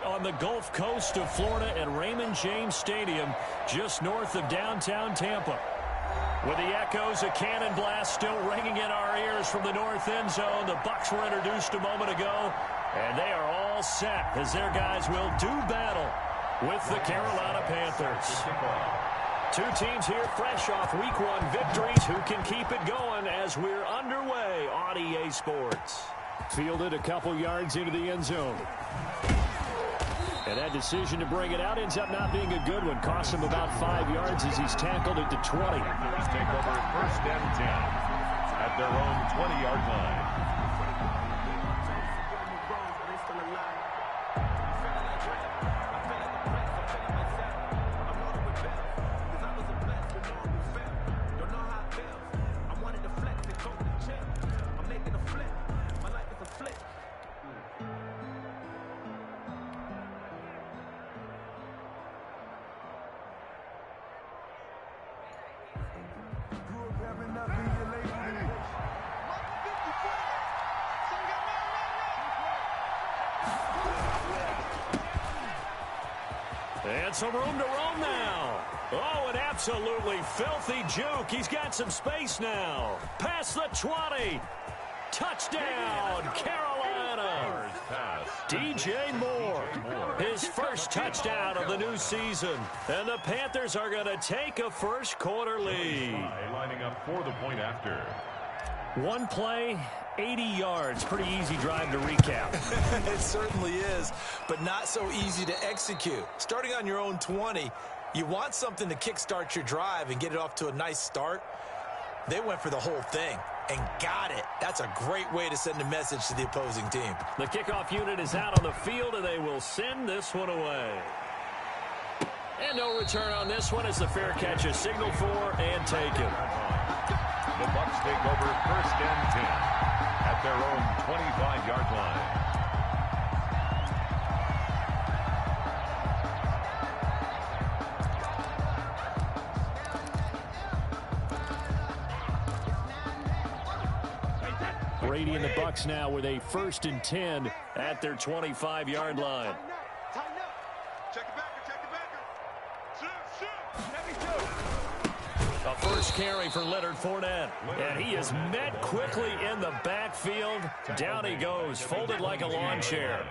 on the Gulf Coast of Florida at Raymond James Stadium, just north of downtown Tampa. With the echoes of cannon blast still ringing in our ears from the north end zone, the Bucs were introduced a moment ago, and they are all set as their guys will do battle with the Carolina Panthers. Two teams here fresh off Week 1 victories who can keep it going as we're underway on EA Sports. Fielded a couple yards into the end zone. And that decision to bring it out ends up not being a good one. Costs him about 5 yards as he's tackled at the 20. Panthers take over 1st and 10 at their own 20-yard line. And some room to roam now. Oh, an absolutely filthy juke. He's got some space now. Past the 20. Touchdown, Carolina. DJ Moore, his first touchdown of the new season. And the Panthers are going to take a first quarter lead. Lining up for the point after. One play, 80 yards. Pretty easy drive to recap. It certainly is, but not so easy to execute. Starting on your own 20, you want something to kickstart your drive and get it off to a nice start. They went for the whole thing and got it. That's a great way to send a message to the opposing team. The kickoff unit is out on the field, and they will send this one away. And no return on this one as the fair catch is signaled for and taken. The Bucs take over 1st and 10 at their own 25-yard line. Brady and the Bucs now with a 1st and 10 at their 25-yard line. A first carry for Leonard Fournette. And he is met quickly in the backfield. Down he goes, folded like a lawn chair.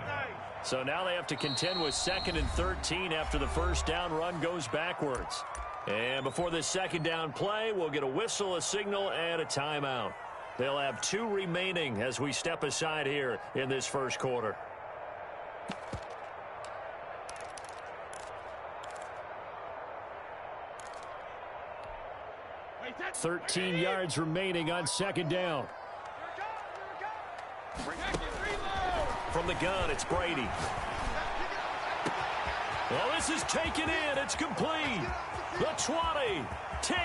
So now they have to contend with 2nd and 13 after the first down run goes backwards. And before this second down play, we'll get a whistle, a signal, and a timeout. They'll have 2 remaining as we step aside here in this first quarter. 13 yards remaining on 2nd down. From the gun, it's Brady. Well, this is taken in. It's complete. The 20, 10,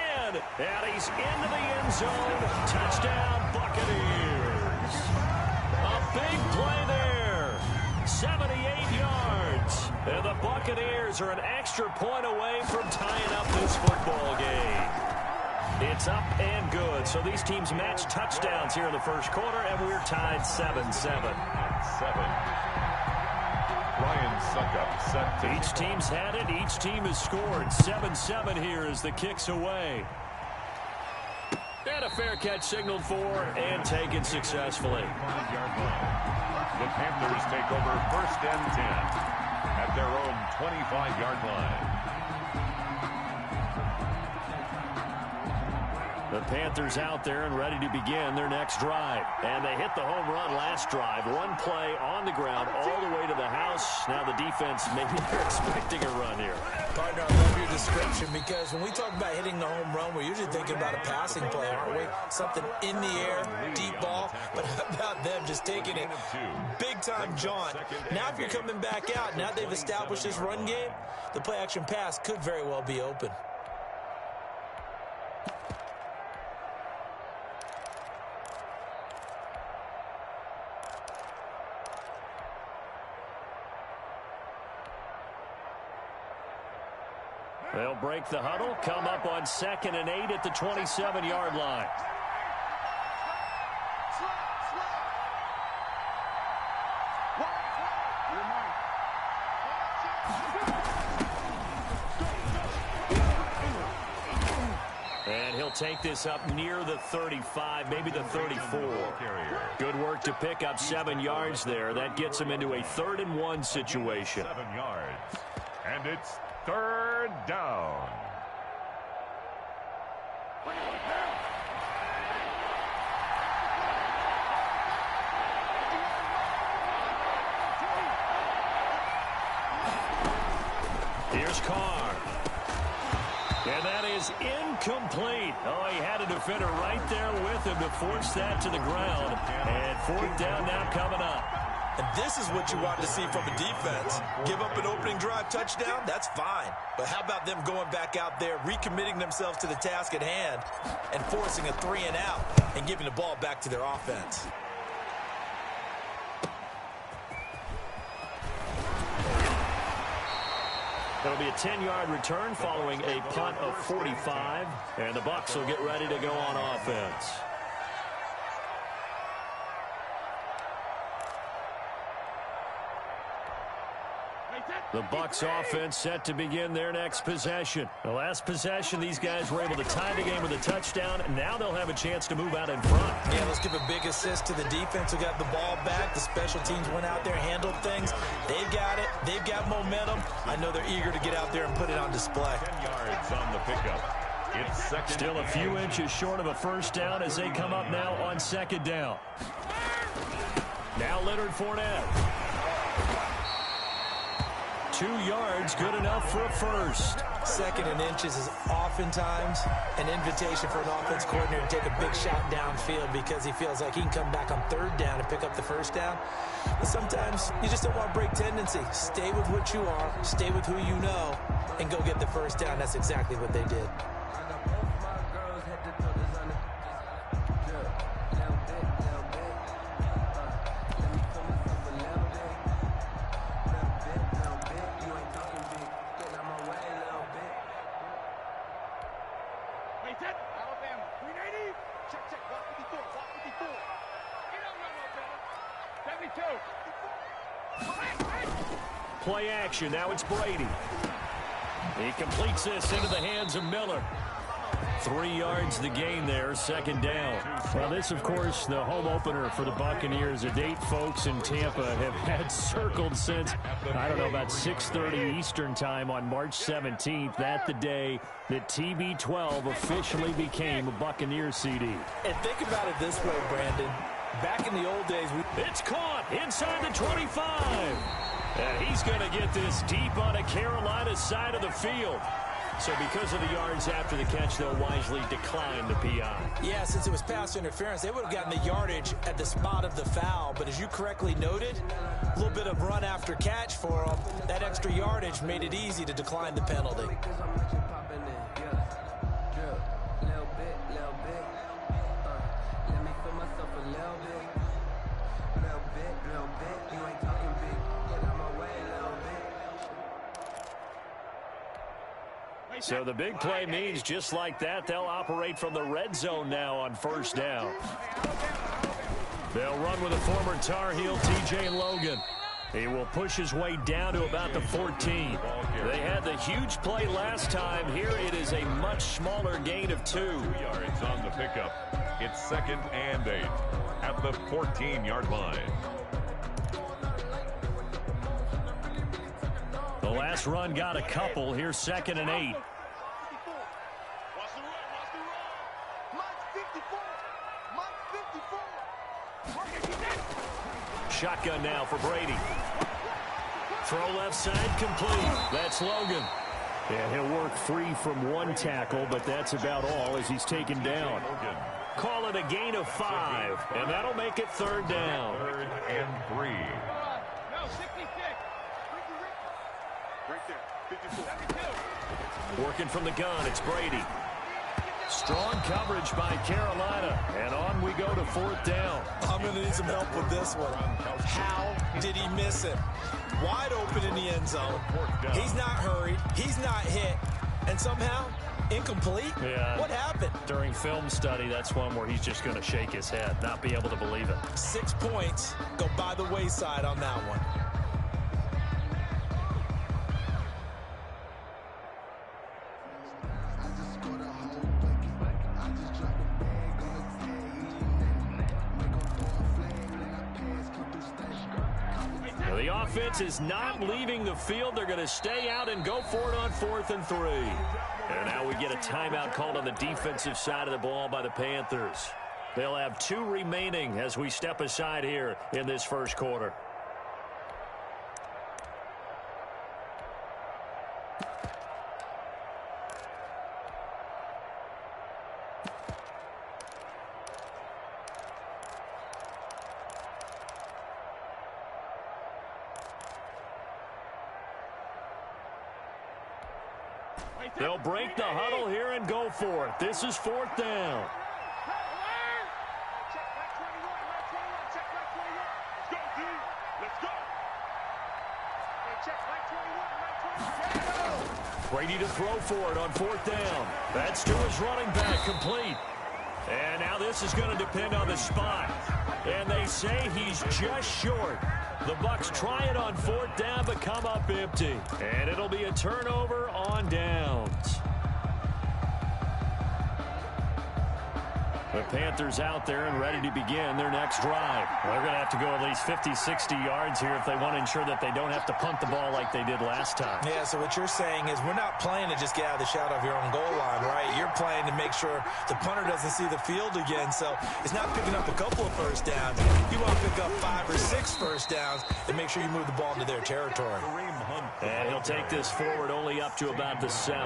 and he's into the end zone. Touchdown, Buccaneers. A big play there. 78 yards. And the Buccaneers are an extra point away from tying up this football game. It's up and good. So these teams match touchdowns here in the first quarter, and we're tied 7-7. 7. Ryan Suckup set to each team's had it. Each team has scored. 7-7 here as the kick's away. And a fair catch signaled for and taken successfully. The Panthers take over 1st and 10 at their own 25-yard line. The Panthers out there and ready to begin their next drive. And they hit the home run last drive. One play on the ground all the way to the house. Now the defense, maybe they're expecting a run here. Partner, I love your description because when we talk about hitting the home run, we're usually thinking about a passing play, aren't we? Something in the air, deep ball. But how about them just taking it big-time jaunt? Now if you're coming back out, now they've established this run game, the play-action pass could very well be open. They'll break the huddle, come up on 2nd and 8 at the 27-yard line. take this up near the 35, maybe the 34. Good work to pick up 7 yards there. That gets them into a 3rd and 1 situation. 7 yards. And it's 3rd down. Here's Carr. And that is incomplete. Oh, he had a defender right there with him to force that to the ground. And 4th down now coming up. And this is what you want to see from a defense. Give up an opening drive touchdown, that's fine. But how about them going back out there, recommitting themselves to the task at hand, and forcing a 3 and out and giving the ball back to their offense. It'll be a 10-yard return following a punt of 45, and the Bucs will get ready to go on offense. The Bucs offense set to begin their next possession. The last possession, these guys were able to tie the game with a touchdown, and now they'll have a chance to move out in front. Yeah, let's give a big assist to the defense who got the ball back. The special teams went out there, handled things. They've got it. They've got momentum. I know they're eager to get out there and put it on display. 10 yards on the pickup. It's 2nd. Still a few inches short of a 1st down as they come up now on 2nd down. Now Leonard Fournette. 2 yards, good enough for a 1st. 2nd and inches is oftentimes an invitation for an offense coordinator to take a big shot downfield because he feels like he can come back on 3rd down and pick up the 1st down. But sometimes you just don't want to break tendency. Stay with what you are, stay with who you know, and go get the 1st down. That's exactly what they did. Play action. Now it's Brady. He completes this into the hands of Miller. 3 yards the gain there, 2nd down. Well, this, of course, the home opener for the Buccaneers. A date folks in Tampa have had circled since, I don't know, about 6:30 Eastern time on March 17th. That the day that TB12 officially became a Buccaneers CD. And think about it this way, Brandon. Back in the old days, it's caught inside the 25. And he's going to get this deep on the Carolina side of the field. So because of the yards after the catch, they'll wisely decline the PI. Yeah, since it was pass interference, they would have gotten the yardage at the spot of the foul. But as you correctly noted, a little bit of run after catch for them. That extra yardage made it easy to decline the penalty. So the big play means just like that, they'll operate from the red zone now on 1st down. They'll run with a former Tar Heel, T.J. Logan. He will push his way down to about the 14. They had the huge play last time. Here it is a much smaller gain of 2. 2 yards on the pickup. It's 2nd and 8 at the 14-yard line. The last run got a couple. Here's 2nd and 8. Shotgun now for Brady. Throw left side complete. That's Logan. And he'll work free from 1 tackle, but that's about all as he's taken down. Call it a gain of 5, and that'll make it 3rd down. 3rd and 3. Working from the gun, it's Brady. Strong coverage by Carolina, and on we go to 4th down. I'm going to need some help with this one. How did he miss it? Wide open in the end zone. He's not hurried. He's not hit. And somehow, incomplete? Yeah. What happened? During film study, that's one where he's just going to shake his head, not be able to believe it. 6 points go by the wayside on that one. The offense is not leaving the field. They're going to stay out and go for it on 4th and 3. And now we get a timeout called on the defensive side of the ball by the Panthers. They'll have 2 remaining as we step aside here in this first quarter. They'll break the huddle here and go for it. This is 4th down. Brady to throw for it on 4th down. That's to his running back, complete. And now this is going to depend on the spot. And they say he's just short. The Bucs try it on 4th down, but come up empty. And it'll be a turnover on downs. The Panthers out there and ready to begin their next drive. They're going to have to go at least 50, 60 yards here if they want to ensure that they don't have to punt the ball like they did last time. Yeah, so what you're saying is we're not playing to just get out of the shadow of your own goal line, right? You're playing to make sure the punter doesn't see the field again. So it's not picking up a couple of first downs. You want to pick up 5 or 6 first downs and make sure you move the ball into their territory. And he'll take this forward only up to about the 7.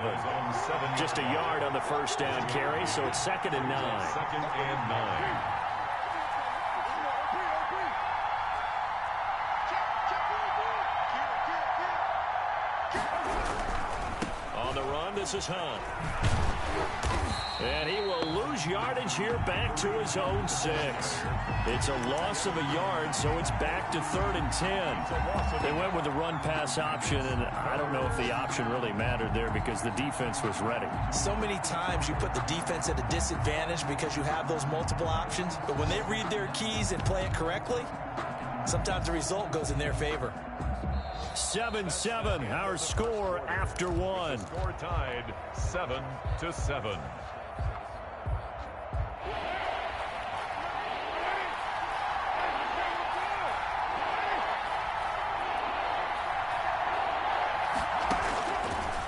Just a yard on the first down carry, so it's 2nd and 9. 2nd and 9. On the run, this is Hunt. And he will lose yardage here back to his own 6. It's a loss of a yard, so it's back to 3rd and 10. They went with the run-pass option, and I don't know if the option really mattered there because the defense was ready. So many times you put the defense at a disadvantage because you have those multiple options, but when they read their keys and play it correctly, sometimes the result goes in their favor. 7-7, our score after 1. Score tied 7-7.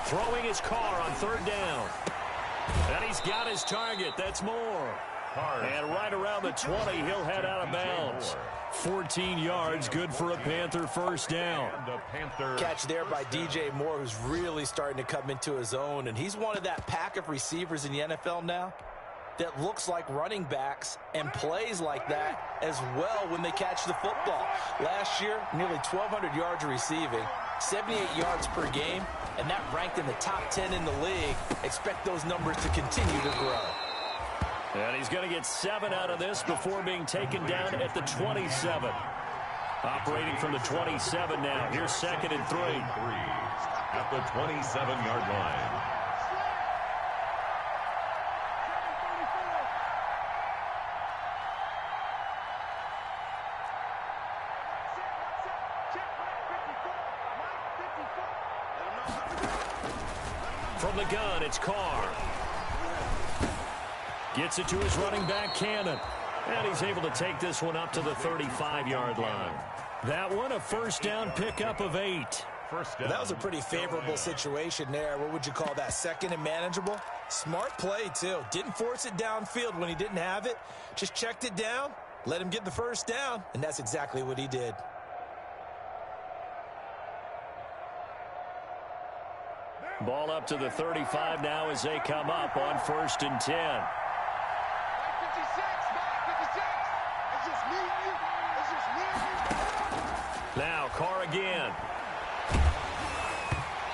Throwing his car on 3rd down. And he's got his target. That's Moore. And right around the 20, he'll head out of bounds. 14 yards, good for a Panther first down. Catch there by DJ Moore, who's really starting to come into his own. And he's one of that pack of receivers in the NFL now that looks like running backs and plays like that as well when they catch the football. Last year, nearly 1,200 yards receiving, 78 yards per game, and that ranked in the top 10 in the league. Expect those numbers to continue to grow. And he's going to get 7 out of this before being taken down at the 27. Operating from the 27 now. Here's 2nd and 3. At the 27-yard line. From the gun, it's Carr. Gets it to his running back, Cannon. And he's able to take this one up to the 35-yard line. That one, a first down pickup of 8. That was a pretty favorable situation there. What would you call that? 2nd and manageable? Smart play, too. Didn't force it downfield when he didn't have it. Just checked it down, let him get the first down, and that's exactly what he did. Ball up to the 35 now as they come up on 1st and 10. Now Carr again.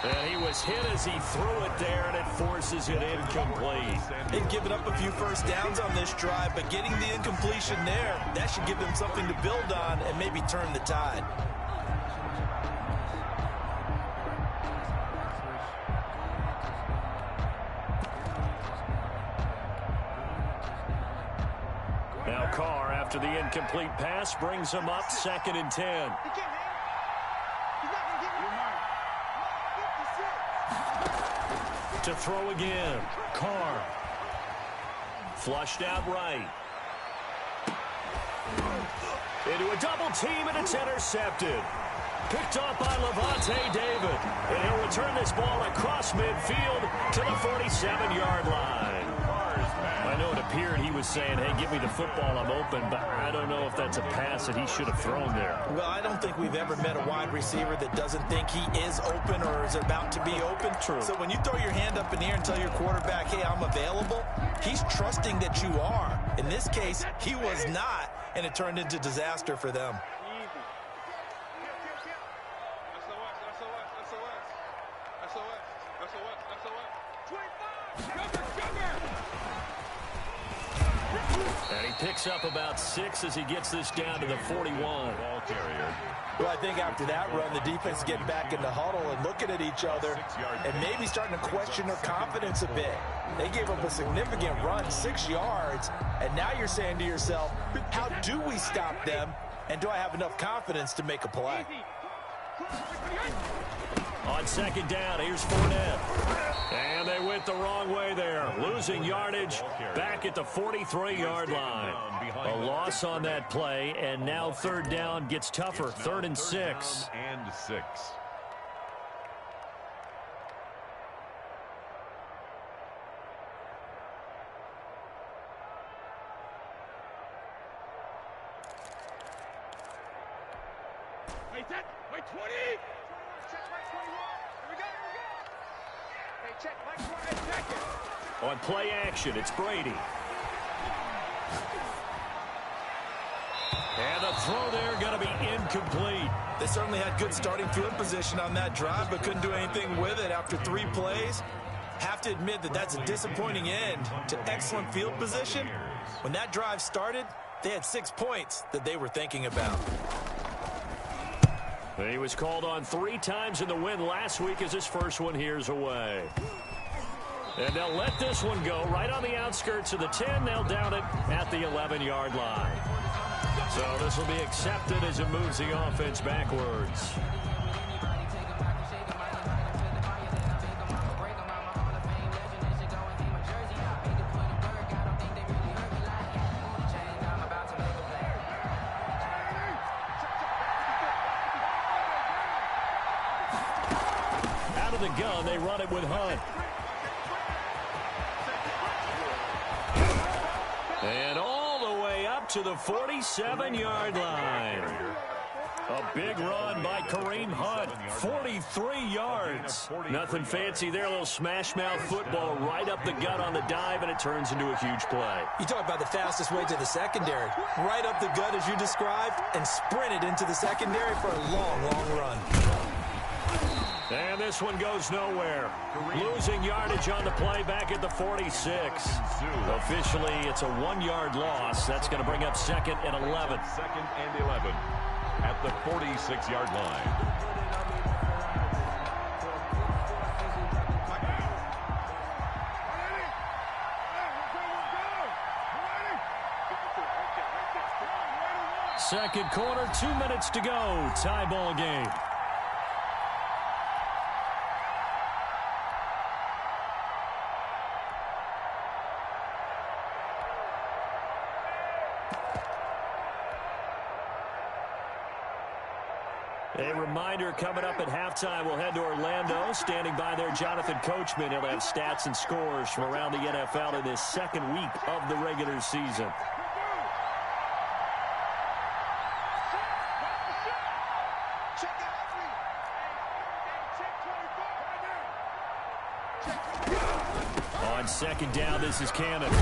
And he was hit as he threw it there, and it forces it incomplete. They've given up a few first downs on this drive, but getting the incompletion there, that should give them something to build on and maybe turn the tide. Now Carr, after the incomplete pass, brings him up 2nd and 10. To throw again, Carr. Flushed out right. Into a double team, and it's intercepted. Picked off by Levante David. And he'll return this ball across midfield to the 47-yard line. I know it appeared he was saying, hey, give me the football, I'm open, but I don't know if that's a pass that he should have thrown there. Well, I don't think we've ever met a wide receiver that doesn't think he is open or is about to be open. True. So when you throw your hand up in the air and tell your quarterback, hey, I'm available, he's trusting that you are. In this case, he was not, and it turned into disaster for them. And he picks up about 6 as he gets this down to the 41. Ball carrier. Well, I think after that run, the defense getting back in the huddle and looking at each other and maybe starting to question their confidence a bit. They gave up a significant run, 6 yards, and now you're saying to yourself, how do we stop them, and do I have enough confidence to make a play? On second down, here's Fournette. And they went the wrong way there. Losing yardage back at the 43-yard line. A loss on that play, and now third down gets tougher. 3rd and 6. And 6. Wait, 20! On play action, it's Brady. And the throw there going to be incomplete. They certainly had good starting field position on that drive, but couldn't do anything with it after 3 plays. Have to admit that that's a disappointing end to excellent field position. When that drive started, they had 6 points that they were thinking about. He was called on 3 times in the win last week as his first one here's away. And they'll let this one go right on the outskirts of the 10. They'll down it at the 11-yard line. So this will be accepted as it moves the offense backwards. Out of the gun, they run it with Hunt. And all the way up to the 47-yard line. A big run by Kareem Hunt. 43 yards. Nothing fancy there. A little smash-mouth football right up the gut on the dive, and it turns into a huge play. You talk about the fastest way to the secondary. Right up the gut, as you described, and sprinted into the secondary for a long, long run. And this one goes nowhere. Losing yardage on the play back at the 46. Officially, it's a 1-yard loss. That's going to bring up 2nd and 11. 2nd and 11 at the 46-yard line. Second quarter, 2 minutes to go. Tie ball game. A reminder coming up at halftime, we'll head to Orlando. Standing by there, Jonathan Coachman. He'll have stats and scores from around the NFL in this second week of the regular season. On second down, this is Cannon.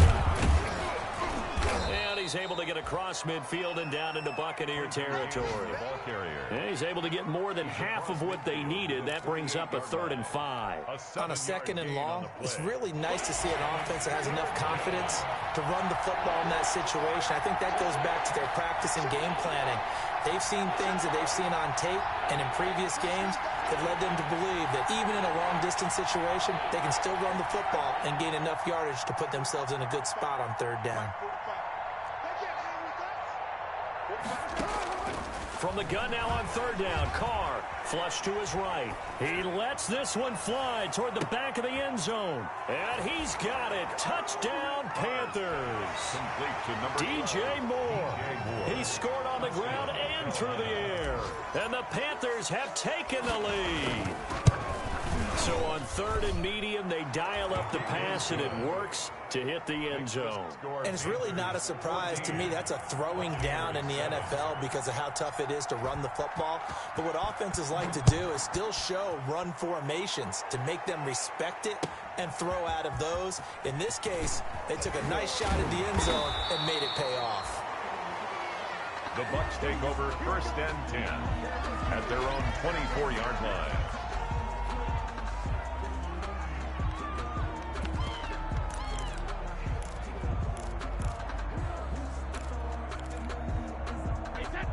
And he's able to get across midfield and down into Buccaneer territory. Ball carrier. And he's able to get more than half of what they needed. That brings up a 3rd and 5. On a 2nd and long, it's really nice to see an offense that has enough confidence to run the football in that situation. I think that goes back to their practice and game planning. They've seen things that they've seen on tape and in previous games that led them to believe that even in a long-distance situation, they can still run the football and gain enough yardage to put themselves in a good spot on 3rd down. From the gun now on 3rd down, Carr Flush to his right. He lets this one fly toward the back of the end zone. And he's got it. Touchdown, Panthers. DJ Moore. He scored on the ground and through the air. And the Panthers have taken the lead. So on 3rd and medium, they dial up the pass, and it works to hit the end zone. And it's really not a surprise to me. That's a throwing down in the NFL because of how tough it is to run the football. But what offenses like to do is still show run formations to make them respect it and throw out of those. In this case, they took a nice shot at the end zone and made it pay off. The Bucs take over 1st and 10 at their own 24-yard line.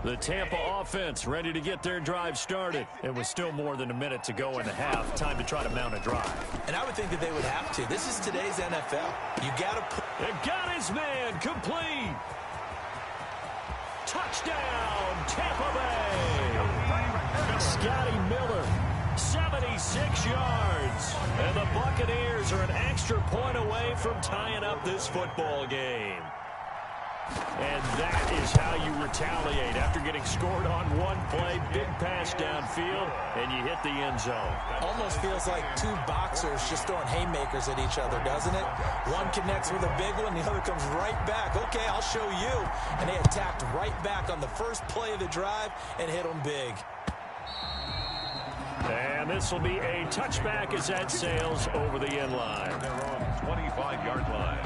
The Tampa offense ready to get their drive started. It was still more than a minute to go in the half. Time to try to mount a drive. And I would think that they would have to. This is today's NFL. You got to put... It got his man complete. Touchdown, Tampa Bay. Scotty Miller, 76 yards. And the Buccaneers are an extra point away from tying up this football game. And that is how you retaliate after getting scored on one play. Big pass downfield, and you hit the end zone. Almost feels like two boxers just throwing haymakers at each other, doesn't it? One connects with a big one, the other comes right back. Okay, I'll show you. And they attacked right back on the first play of the drive and hit them big. And this will be a touchback as that sails over the end line. Their own 25-yard line.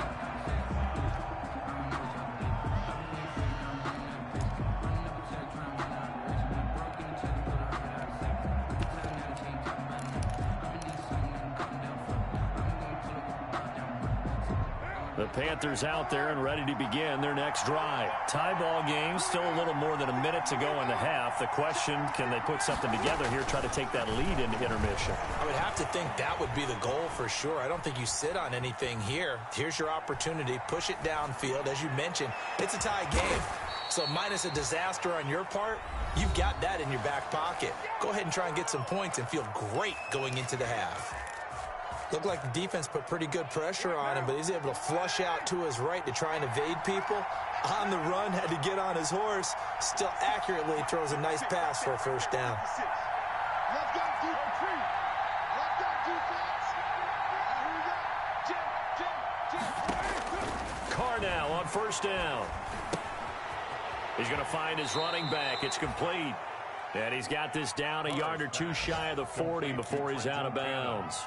The Panthers out there and ready to begin their next drive. Tie ball game, still a little more than a minute to go in the half. The question, can they put something together here, try to take that lead into intermission? I would have to think that would be the goal for sure. I don't think you sit on anything here. Here's your opportunity. Push it downfield. As you mentioned, it's a tie game. So minus a disaster on your part, you've got that in your back pocket. Go ahead and try and get some points and feel great going into the half. Looked like the defense put pretty good pressure on him, but he's able to flush out to his right to try and evade people. On the run, had to get on his horse. Still accurately throws a nice pass for a first down. Carr now on first down. He's going to find his running back. It's complete. And he's got this down a yard or two shy of the 40 before he's out of bounds.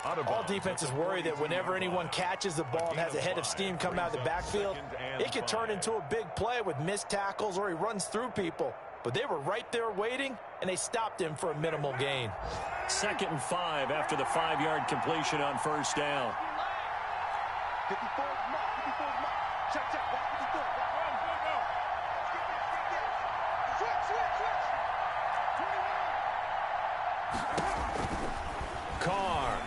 All defenses worry that whenever anyone catches the ball and has a head of steam come out of the backfield, it could turn into a big play with missed tackles or he runs through people. But they were right there waiting, and they stopped him for a minimal gain. 2nd and 5 after the 5-yard completion on first down. 54, check, check, Carr.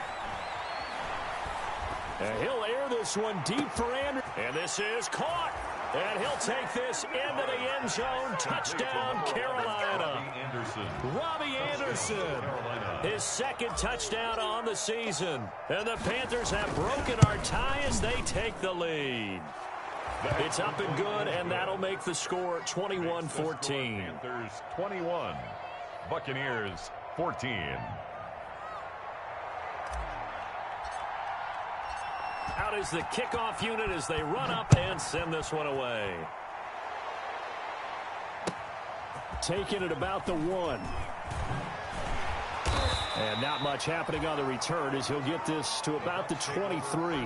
And he'll air this one deep for Andrews. And this is caught. And he'll take this into the end zone. Touchdown, Carolina. Robbie Anderson. His 2nd touchdown on the season. And the Panthers have broken our tie as they take the lead. It's up and good, and that'll make the score 21-14. Panthers 21, Buccaneers 14. Out is the kickoff unit as they run up and send this one away. Taking it about the 1. And not much happening on the return as he'll get this to about the 23.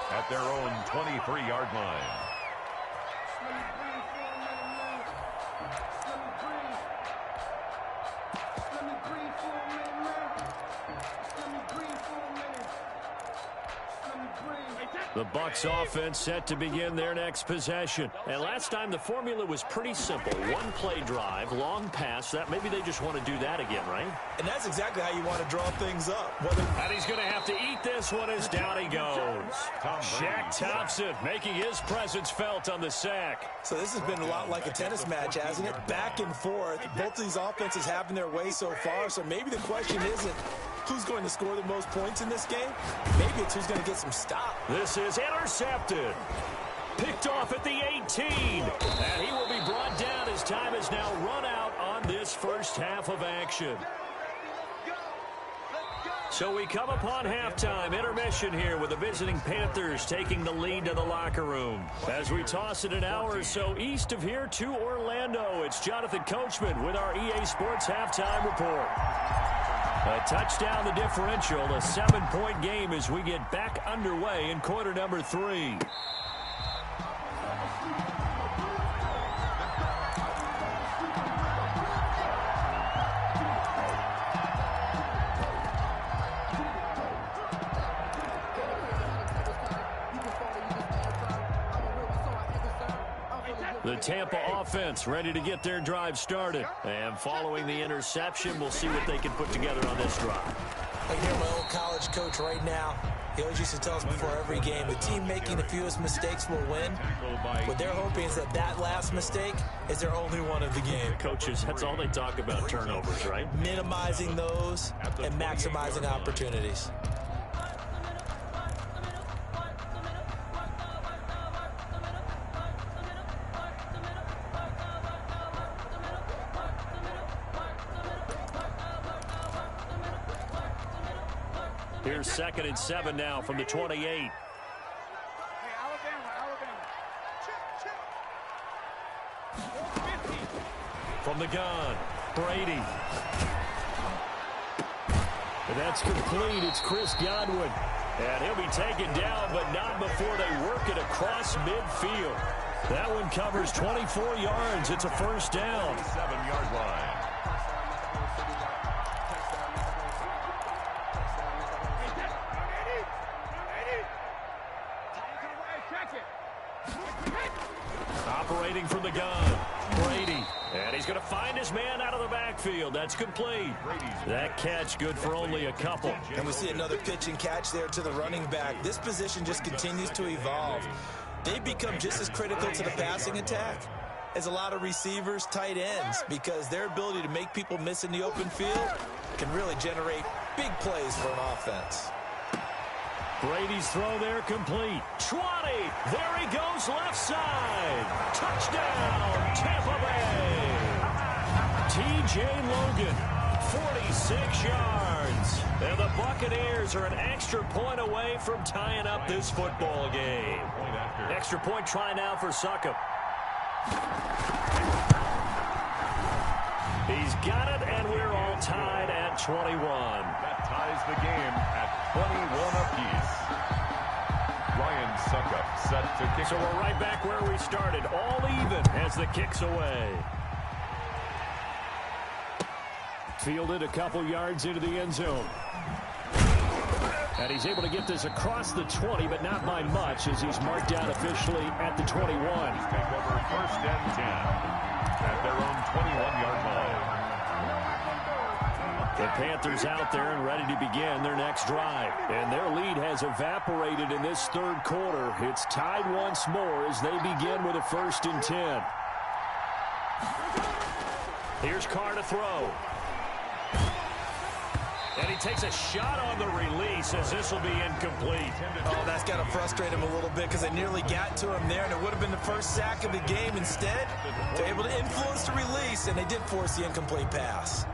At their own 23-yard line. The Bucs offense set to begin their next possession. And last time the formula was pretty simple. One play drive, long pass. That maybe they just want to do that again, right? And that's exactly how you want to draw things up. And he's going to have to eat this one as down he goes. Shaq Thompson making his presence felt on the sack. So this has been a lot like a tennis match, hasn't it? Back and forth. Both of these offenses having their way so far. So maybe the question isn't who's going to score the most points in this game. Maybe it's who's going to get some stop. This is intercepted. Picked off at the 18. And he will be brought down as time has now run out on this first half of action. So we come upon halftime intermission here with the visiting Panthers taking the lead to the locker room. As we toss it an hour or so east of here to Orlando, it's Jonathan Coachman with our EA Sports halftime report. A touchdown the differential, a 7-point game as we get back underway in quarter number 3. The Tampa offense ready to get their drive started. And following the interception, we'll see what they can put together on this drive. I hear my old college coach right now. He always used to tell us before every game, the team making the fewest mistakes will win. What they're hoping is that that last mistake is their only one of the game. Coaches, that's all they talk about, turnovers, right? Minimizing those and maximizing opportunities. Here's 2nd and 7 now from the 28. Hey, Alabama. Check. From the gun, Brady. And that's complete. It's Chris Godwin. And he'll be taken down, but not before they work it across midfield. That one covers 24 yards. It's a first down. 7-yard line. Operating from the gun, Brady. And he's going to find his man out of the backfield. That's complete. That catch good for only a couple. And we see another pitch and catch there to the running back. This position just continues to evolve. They become just as critical to the passing attack as a lot of receivers, tight ends, because their ability to make people miss in the open field can really generate big plays for an offense. Brady's throw there complete. 20. There he goes left side. Touchdown, Tampa Bay. T.J. Logan, 46 yards. And the Buccaneers are an extra point away from tying up this football game. Extra point try now for Succop. He's got it, and we're all tied at 21. That ties the game at 21 apiece. Ryan Succop set to kick. So we're right back where we started, all even as the kick's away. Fielded a couple yards into the end zone. And he's able to get this across the 20, but not by much as he's marked down officially at the 21. Take over 1st and 10 at their own 21-yard line. The Panthers out there and ready to begin their next drive. And their lead has evaporated in this third quarter. It's tied once more as they begin with a 1st and 10. Here's Carr to throw. And he takes a shot on the release as this will be incomplete. Oh, that's got to frustrate him a little bit because they nearly got to him there, and it would have been the first sack of the game. Instead, they're able to influence the release, and they did force the incomplete pass.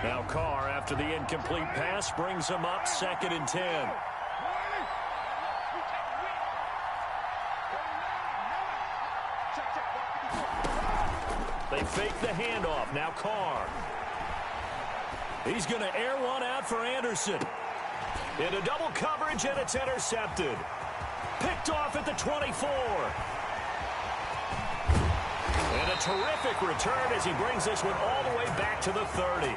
Now Carr, after the incomplete pass, brings him up 2nd and 10. They fake the handoff. Now Carr. He's going to air one out for Anderson. Into double coverage, and it's intercepted. Picked off at the 24. a terrific return as he brings this one all the way back to the 30.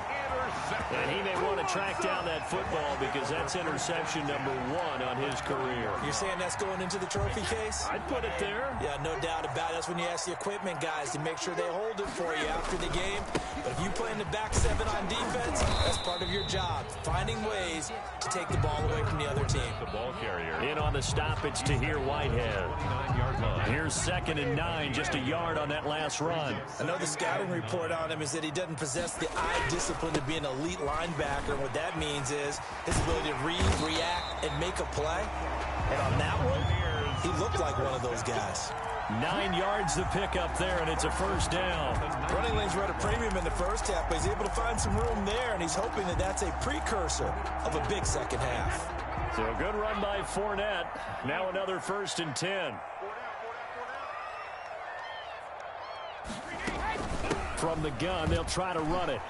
And he may want to track down that football because that's interception number 1 on his career. You're saying that's going into the trophy case? I'd put it there. Yeah, no doubt about it. That's when you ask the equipment guys to make sure they hold it for you after the game. But if you play in the back 7 on defense, that's part of your job, finding ways to take the ball away from the other team. The ball carrier. In on the stoppage to here, Whitehead. 29-yard line. Here's 2nd and 9, just a yard on that last run. I know the scouting report on him is that he doesn't possess the eye discipline to be an elite linebacker. And what that means is his ability to read, react, and make a play. And on that one, he looked like one of those guys. 9 yards to pick up there, and it's a first down. Running lanes were at a premium in the first half, but he's able to find some room there, and he's hoping that that's a precursor of a big second half. So a good run by Fournette. Now another 1st and 10. From the gun, they'll try to run it.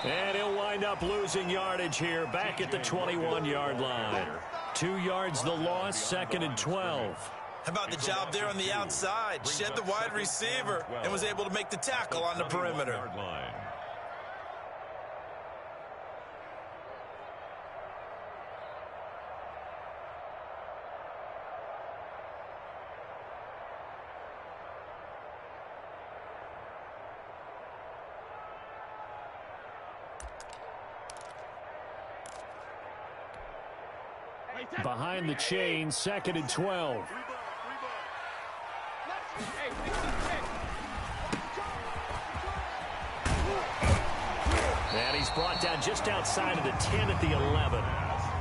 And he'll wind up losing yardage here, back at the 21-yard line. 2 yards the loss, 2nd and 12. How about the job there on the outside? Shed the wide receiver and was able to make the tackle on the perimeter. Behind the chain, 2nd and 12. And he's brought down just outside of the 10 at the 11.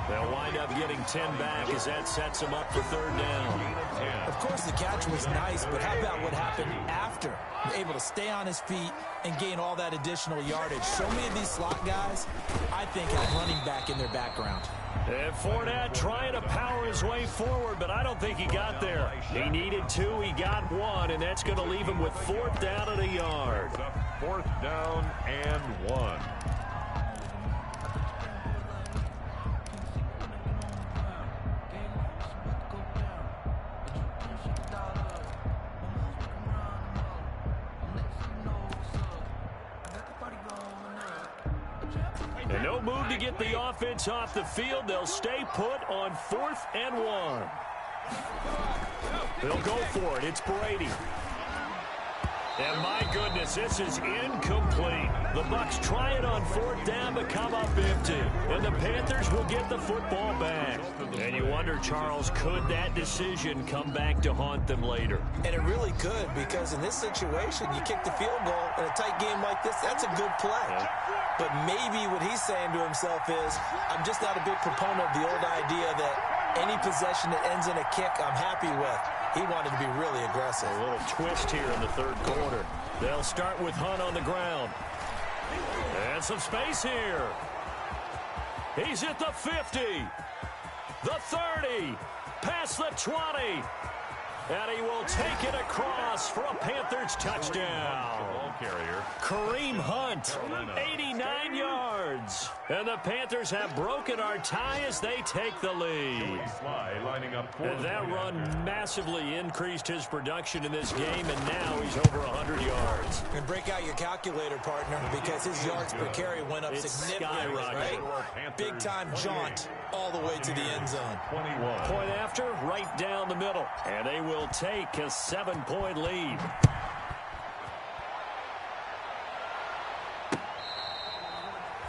They'll wind up getting 10 back as that sets them up for 3rd down. Of course, the catch was nice, but how about what happened after? Able to stay on his feet and gain all that additional yardage. So many of these slot guys, I think, have running back in their background. And Fournette trying to power his way forward, but I don't think he got there. He needed 2, he got 1, and that's going to leave him with 4th down and a yard. 4th down and 1. And no move to get the offense off the field. They'll stay put on 4th and 1. They'll go for it. It's Brady. And my goodness, this is incomplete. The Bucs try it on 4th down but come up empty. And the Panthers will get the football back. And you wonder, Charles, could that decision come back to haunt them later? And it really could, because in this situation, you kick the field goal in a tight game like this, that's a good play. But maybe what he's saying to himself is, I'm just not a big proponent of the old idea that any possession that ends in a kick I'm happy with. He wanted to be really aggressive. A little twist here in the 3rd quarter. They'll start with Hunt on the ground. And some space here. He's at the 50. The 30. Past the 20. And he will take it across for a Panthers touchdown. Ball carrier. Kareem Hunt, 89 yards. And the Panthers have broken our tie as they take the lead. Sly lining up for And that run massively increased his production in this game, and now he's over 100 yards. And break out your calculator, partner, because his yards per carry went up significantly, right? Big-time jaunt all the way to the end zone. 21. Point after, right down the middle. And they will take a 7-point lead.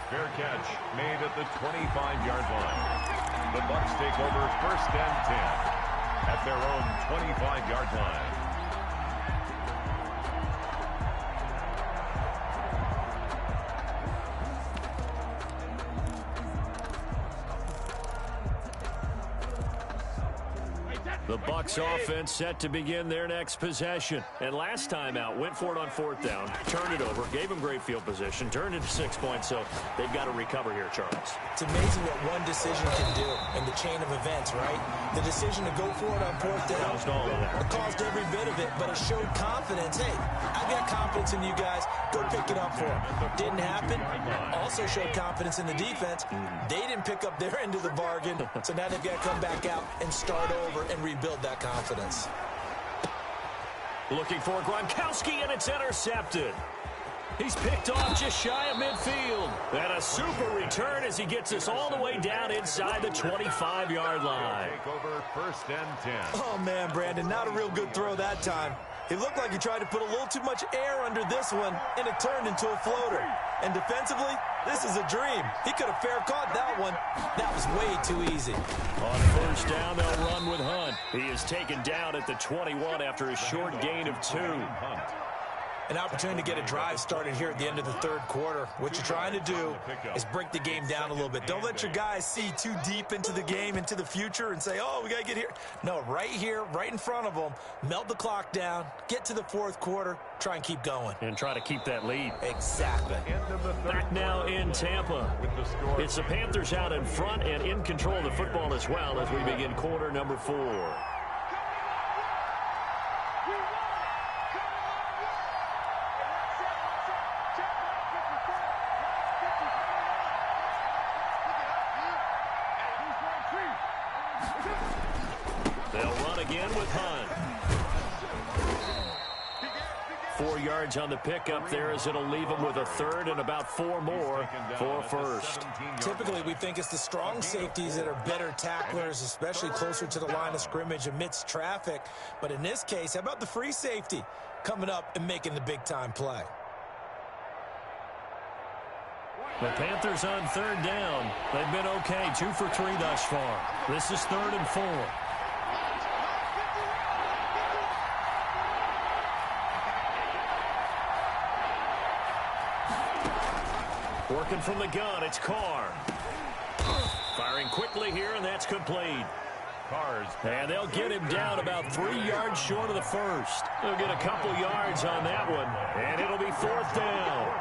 Fair catch made at the 25-yard line. The Bucs take over 1st and 10 at their own 25-yard line. The Bucs offense set to begin their next possession. And last time out, went for it on 4th down, turned it over, gave them great field position, turned it to 6 points, so they've got to recover here, Charles. It's amazing what one decision can do in the chain of events, right? The decision to go for it on 4th down, it caused every bit of it, but it showed confidence. Hey, I've got confidence in you guys. Go pick it up for them. Didn't happen. Also showed confidence in the defense. They didn't pick up their end of the bargain, so now they've got to come back out and start over and rebuild that confidence. Looking for Gronkowski, and it's intercepted. He's picked off just shy of midfield. And a super return as he gets us all the way down inside the 25-yard line. Take over 1st and 10. Oh, man, Brandon, not a real good throw that time. It looked like he tried to put a little too much air under this one, and it turned into a floater. And defensively, this is a dream. He could have fair caught that one. That was way too easy. On 1st down, they'll run with Hunt. He is taken down at the 21 after a short gain of 2. An opportunity to get a drive started here at the end of the 3rd quarter. What you're trying to do is break the game down a little bit. Don't let your guys see too deep into the game, into the future, and say, oh, we got to get here. No, right here, right in front of them, melt the clock down, get to the 4th quarter, try and keep going. And try to keep that lead. Exactly. Back now in Tampa. It's the Panthers out in front and in control of the football as well as we begin quarter number 4. Hunt. 4 yards on the pickup there as it'll leave him with a 3rd and about 4 more for 1st. Typically, we think it's the strong safeties that are better tacklers, especially closer to the line of scrimmage amidst traffic. But in this case, how about the free safety coming up and making the big-time play? The Panthers on 3rd down. They've been okay, 2 for 3 thus far. This is 3rd and 4. Working from the gun, it's Carr. Firing quickly here, and that's complete. And they'll get him down about 3 yards short of the 1st. They'll get a couple yards on that one, and it'll be 4th down.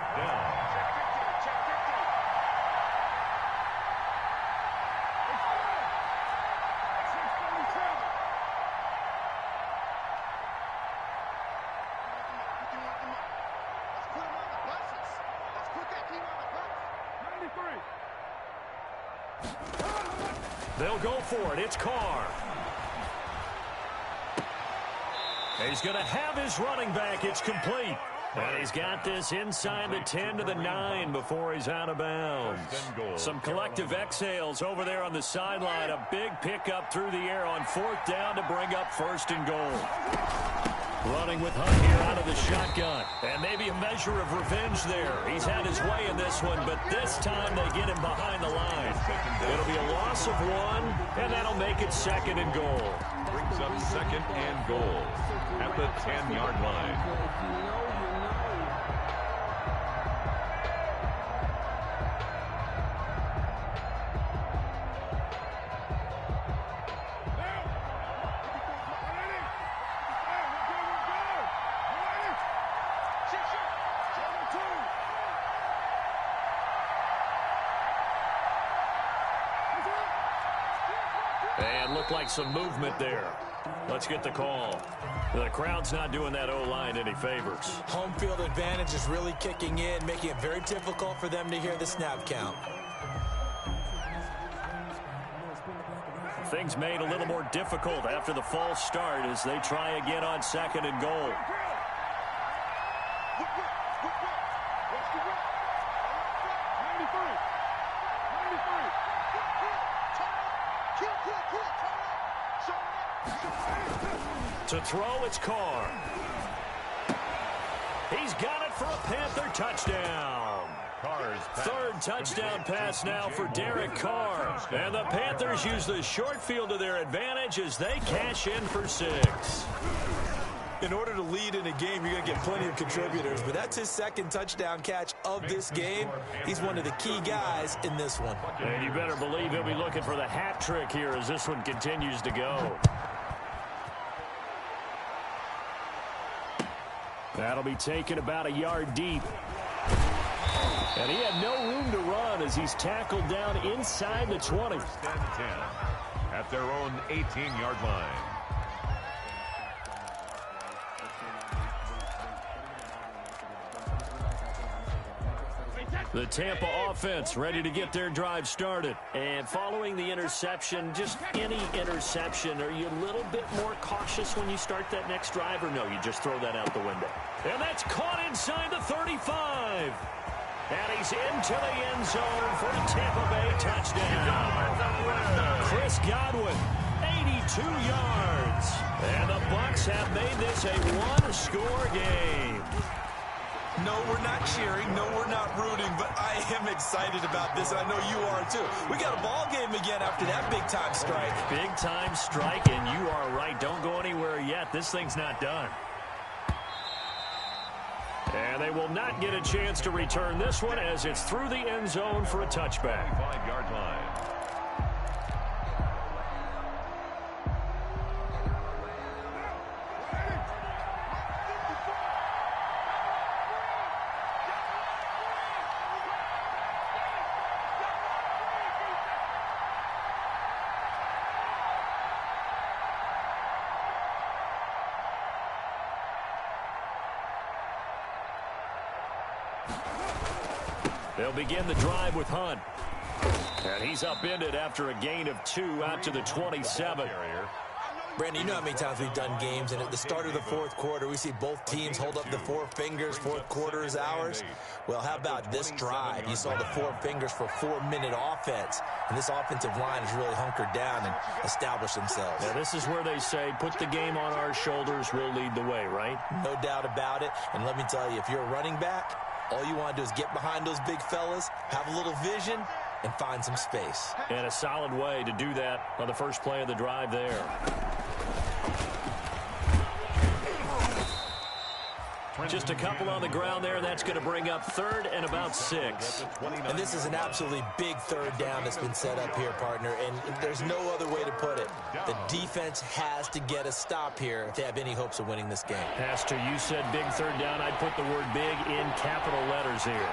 They'll go for it. It's Carr. He's going to have his running back. It's complete. And he's got this inside the 10 to the 9 before he's out of bounds. Some collective exhales over there on the sideline. A big pickup through the air on 4th down to bring up 1st and goal. Running with Hunt here out of the shotgun. And maybe a measure of revenge there. He's had his way in this one, but this time they get him behind the line. It'll be a loss of 1, and that'll make it 2nd and goal. Brings up 2nd and goal at the 10-yard line. And looked like some movement there. Let's get the call. The crowd's not doing that O-line any favors. Home field advantage is really kicking in, making it very difficult for them to hear the snap count. Things made a little more difficult after the false start as they try again on 2nd and goal. To throw, it's Carr. He's got it for a Panther touchdown. 3rd touchdown pass now for Derek Carr. And the Panthers use the short field to their advantage as they cash in for 6. In order to lead in a game, you're going to get plenty of contributors, but that's his 2nd touchdown catch of this game. He's one of the key guys in this one. And you better believe he'll be looking for the hat trick here as this one continues to go. That'll be taken about a yard deep. And he had no room to run as he's tackled down inside the 20. 1st and 10 at their own 18-yard line. The Tampa offense ready to get their drive started. And following the interception, just any interception, are you a little bit more cautious when you start that next drive, or no, you just throw that out the window? And that's caught inside the 35. And he's into the end zone for a Tampa Bay touchdown. Chris Godwin, 82 yards. And the Bucs have made this a one-score game. No, we're not cheering. No, we're not rooting, but I am excited about this, and I know you are too. We got a ball game again after that big-time strike. Big-time strike, and you are right. Don't go anywhere yet. This thing's not done. And they will not get a chance to return this one as it's through the end zone for a touchback. 5-yard line. They'll begin the drive with Hunt. And he's upended after a gain of 2 out to the 27. Brandon, you know how many times we've done games, and at the start of the fourth quarter, we see both teams hold up the 4 fingers, fourth quarter is ours. Well, how about this drive? You saw the 4 fingers for 4-minute offense, and this offensive line has really hunkered down and established themselves. Now, this is where they say, put the game on our shoulders, we'll lead the way, right? No doubt about it, and let me tell you, if you're a running back, all you want to do is get behind those big fellas, have a little vision, and find some space. And a solid way to do that on the first play of the drive there. Just a couple on the ground there. That's going to bring up 3rd and about 6. And this is an absolutely big 3rd down that's been set up here, partner, and there's no other way to put it. The defense has to get a stop here if they have any hopes of winning this game. Pastor, you said big 3rd down. I'd put the word big in capital letters here.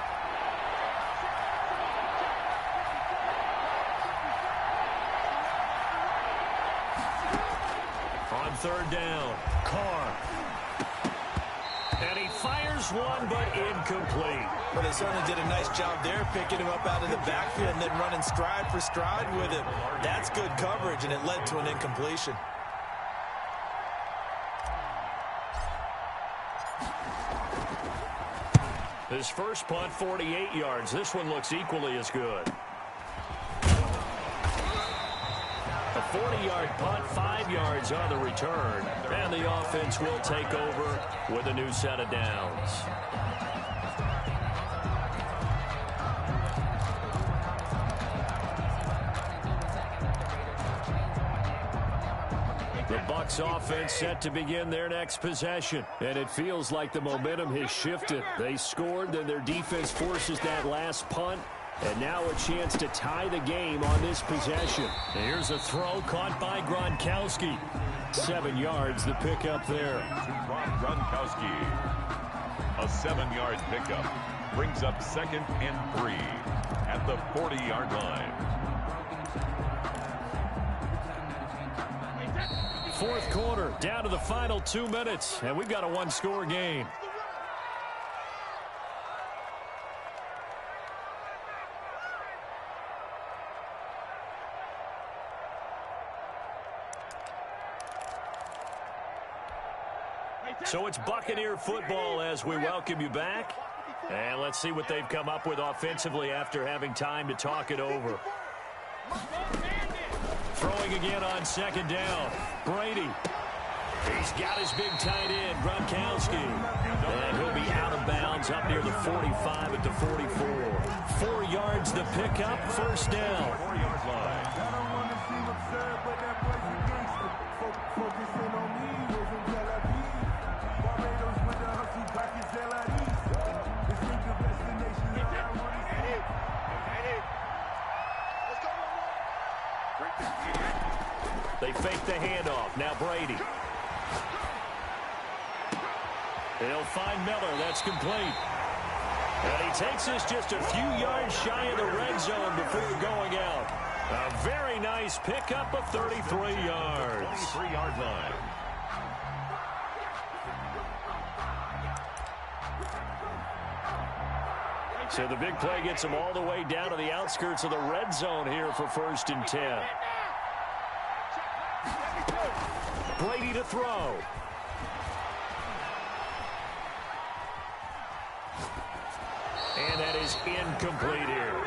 On 3rd down, Carr. And he fires one, but incomplete. Well, they certainly did a nice job there, picking him up out of the backfield and then running stride for stride with him. That's good coverage, and it led to an incompletion. His first punt, 48 yards. This one looks equally as good. A 40-yard punt, 5 yards on the return. And the offense will take over with a new set of downs. The Bucs offense set to begin their next possession. And it feels like the momentum has shifted. They scored, then their defense forces that last punt. And now a chance to tie the game on this possession. Here's a throw caught by Gronkowski. 7 yards, the pickup there. Gronkowski. A 7-yard pickup. Brings up 2nd and 3 at the 40-yard line. Fourth quarter, down to the final 2 minutes. And we've got a one-score game. So it's Buccaneer football as we welcome you back. And let's see what they've come up with offensively after having time to talk it over. Throwing again on 2nd down. Brady. He's got his big tight end, Gronkowski. And he'll be out of bounds up near the 45 at the 44. 4 yards the pickup, first down. 4-yard line. They fake the handoff. Now Brady. They'll find Miller. That's complete. And he takes us just a few yards shy of the red zone before going out. A very nice pickup of 33 yards. 23-yard line. So the big play gets him all the way down to the outskirts of the red zone here for 1st and 10. Brady to throw. And that is incomplete here.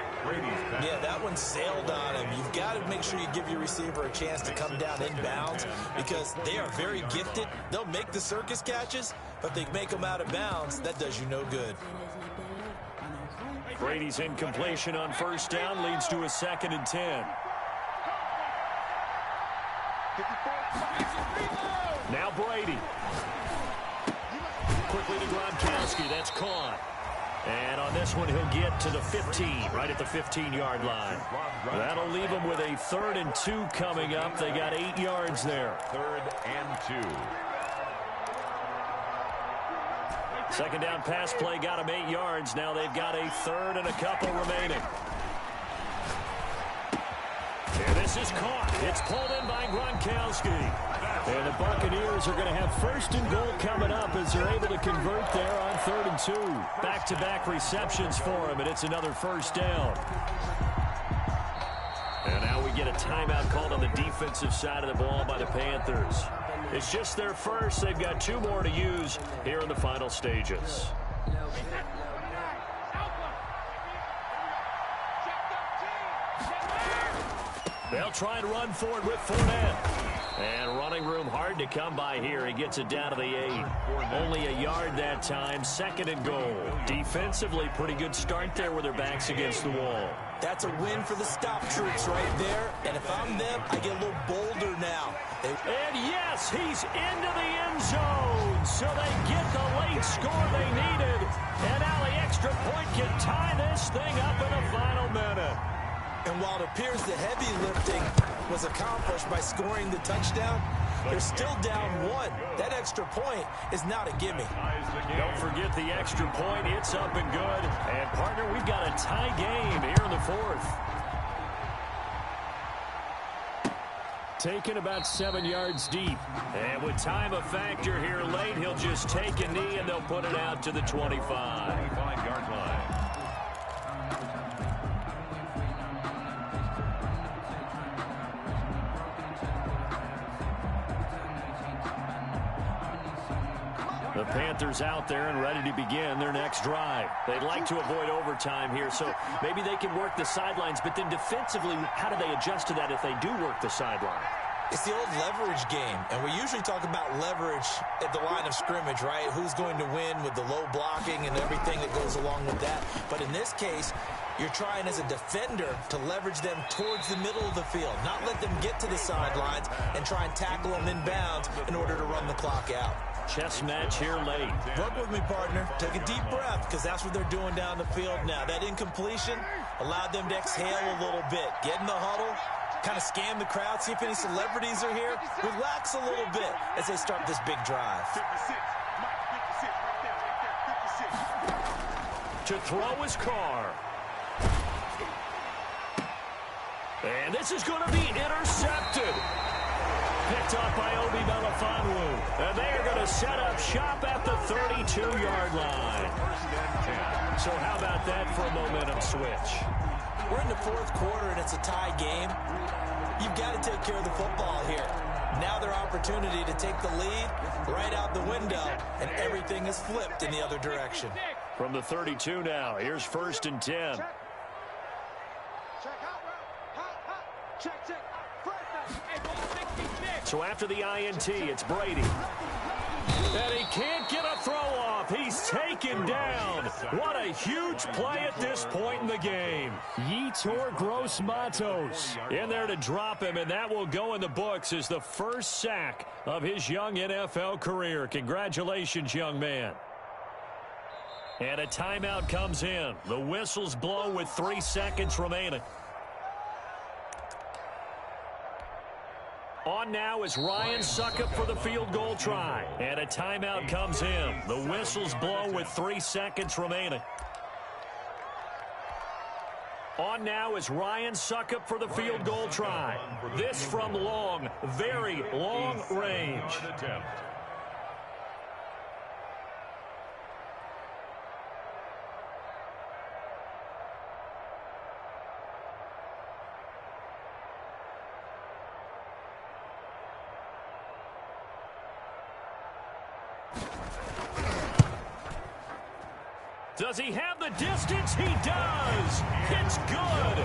Yeah, that one sailed on him. You've got to make sure you give your receiver a chance to come down inbounds because they are very gifted. They'll make the circus catches, but if they make them out of bounds, that does you no good. Brady's incompletion on 1st down leads to a 2nd and 10. Now Brady. Quickly to Gronkowski. That's caught. And on this one, he'll get to the 15, right at the 15-yard line. That'll leave him with a 3rd and 2 coming up. They got 8 yards there. 3rd and 2. 2nd down pass play got him 8 yards. Now they've got a 3rd and a couple remaining. And this is caught. It's pulled in by Gronkowski. And the Buccaneers are going to have 1st and goal coming up as they're able to convert there on 3rd and 2. Back-to-back receptions for him, and it's another 1st down. And now we get a timeout called on the defensive side of the ball by the Panthers. It's just their first. They've got 2 more to use here in the final stages. They'll try and run forward with Fournette. And running room hard to come by here. He gets it down to the 8. Only a yard that time. 2nd and goal. Defensively, pretty good start there with their backs against the wall. That's a win for the stop troops right there. And if I'm them, I get a little bolder now. And yes, he's into the end zone. So they get the late score they needed. And now the extra point can tie this thing up in the final minute. And while it appears the heavy lifting was accomplished by scoring the touchdown, they're still down 1. That extra point is not a gimme. Don't forget the extra point. It's up and good. And, partner, we've got a tie game here in the 4th. Taken about 7 yards deep. And with time a factor here late, he'll just take a knee and they'll put it out to the 25. 25-yard line. The Panthers out there and ready to begin their next drive. They'd like to avoid overtime here, so maybe they can work the sidelines, but then defensively, how do they adjust to that if they do work the sideline? It's the old leverage game, and we usually talk about leverage at the line of scrimmage, right? Who's going to win with the low blocking and everything that goes along with that. But in this case, you're trying as a defender to leverage them towards the middle of the field, not let them get to the sidelines and try and tackle them in bounds in order to run the clock out. Chess match here late. Work with me, partner. Take a deep breath because that's what they're doing down the field now. That incompletion allowed them to exhale a little bit. Get in the huddle, kind of scan the crowd, see if any celebrities are here. Relax a little bit as they start this big drive. To throw his car. And this is going to be intercepted. Picked off by Obi Melifonwu. And they are going to set up shop at the 32-yard line. So how about that for a momentum switch? We're in the 4th quarter, and it's a tie game. You've got to take care of the football here. Now their opportunity to take the lead right out the window, and everything is flipped in the other direction. From the 32 now, here's 1st and 10. So after the INT, it's Brady. And he can't get a throw off. He's taken down. What a huge play at this point in the game. Yetur Gross-Matos in there to drop him, and that will go in the books as the first sack of his young NFL career. Congratulations, young man. And a timeout comes in. The whistles blow with 3 seconds remaining. On now is Ryan Succop for the field goal try. And a timeout comes in. The whistles blow with 3 seconds remaining. On now is Ryan Succop for the field goal try. This from long, very long range. Does he have the distance? He does. It's good.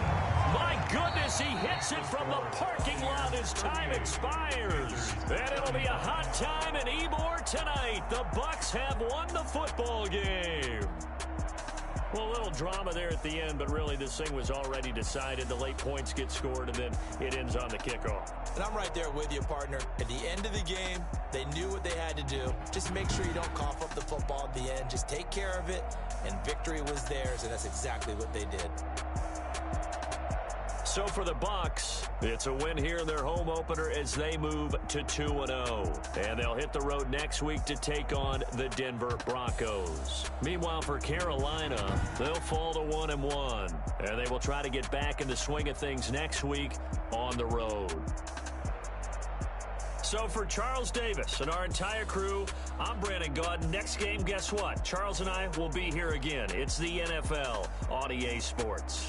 My goodness, he hits it from the parking lot as time expires. And it'll be a hot time in Ybor tonight. The Bucs have won the football game. Well, a little drama there at the end, but really this thing was already decided. The late points get scored, and then it ends on the kickoff. And I'm right there with you, partner. At the end of the game, they knew what they had to do. Just make sure you don't cough up the football at the end. Just take care of it, and victory was theirs, and that's exactly what they did. So for the Bucs, it's a win here in their home opener as they move to 2-0. And they'll hit the road next week to take on the Denver Broncos. Meanwhile, for Carolina, they'll fall to 1-1. And they will try to get back in the swing of things next week on the road. So for Charles Davis and our entire crew, I'm Brandon Gaudin. Next game, guess what? Charles and I will be here again. It's the NFL on EA Sports.